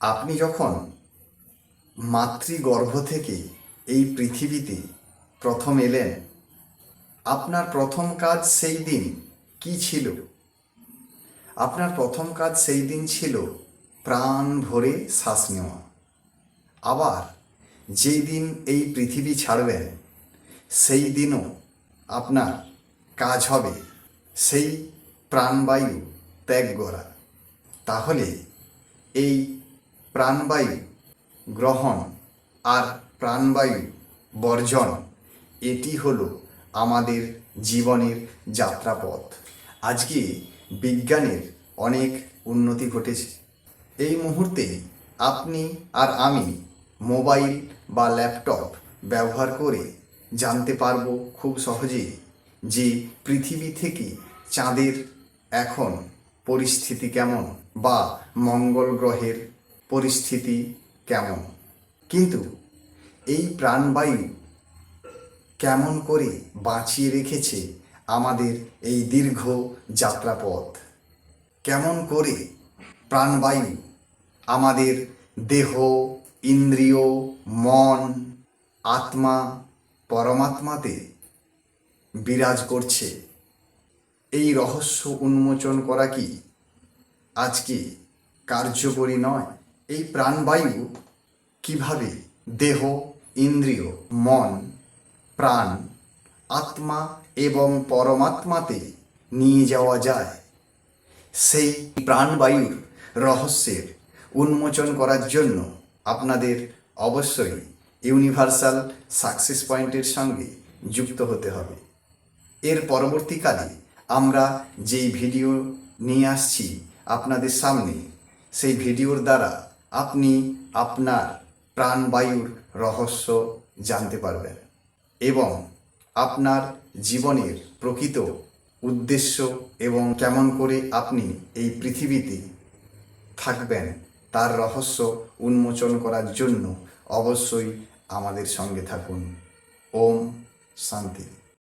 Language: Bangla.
আপনি যখন মাতৃগর্ভ থেকে এই পৃথিবীতে প্রথম এলেন, আপনার প্রথম কাজ সেই দিন কি ছিল? আপনার প্রথম কাজ সেই দিন ছিল প্রাণ ভরে শ্বাস নেওয়া। আবার যেই দিন এই পৃথিবী ছাড়বেন, সেই দিনও আপনার কাজ হবে সেই প্রাণবায়ু ত্যাগ করা। তাহলে এই প্রাণবায়ু গ্রহণ আর প্রাণবায়ু বর্জন, এটি হলো আমাদের জীবনের যাত্রাপথ। আজকে বিজ্ঞানের অনেক উন্নতি ঘটেছে। এই মুহূর্তে আপনি আর আমি মোবাইল বা ল্যাপটপ ব্যবহার করে জানতে পারবো খুব সহজেই যে পৃথিবী থেকে চাঁদের এখন পরিস্থিতি কেমন বা মঙ্গল গ্রহের পরিস্থিতি কেমন। কিন্তু এই প্রাণবায়ু কেমন করে বাঁচিয়ে রেখেছে আমাদের এই দীর্ঘ যাত্রাপথ? কেমন করে প্রাণবায়ু আমাদের দেহ, ইন্দ্রিয়, মন, আত্মা, পরমাত্মাতে বিরাজ করছে, এই রহস্য উন্মোচন করা কি আজকে কার্যকরী নয়? এই প্রাণবায়ু কিভাবে দেহ, ইন্দ্রিয়, মন, প্রাণ, আত্মা এবং পরমাত্মাতে নিয়ে যাওয়া যায়, সেই প্রাণবায়ুর রহস্যের উন্মোচন করার জন্য আপনাদের অবশ্যই ইউনিভার্সাল সাকসেস পয়েন্টের সঙ্গে যুক্ত হতে হবে। এর পরবর্তীকালে আমরা যেই ভিডিও নিয়ে আসছি আপনাদের সামনে, সেই ভিডিওর দ্বারা আপনি আপনার প্রাণবায়ুর রহস্য জানতে পারবেন এবং আপনার জীবনের প্রকৃত উদ্দেশ্য এবং কেমন করে আপনি এই পৃথিবীতে থাকবেন তার রহস্য উন্মোচন করার জন্য অবশ্যই আমাদের সঙ্গে থাকুন। ওম শান্তি।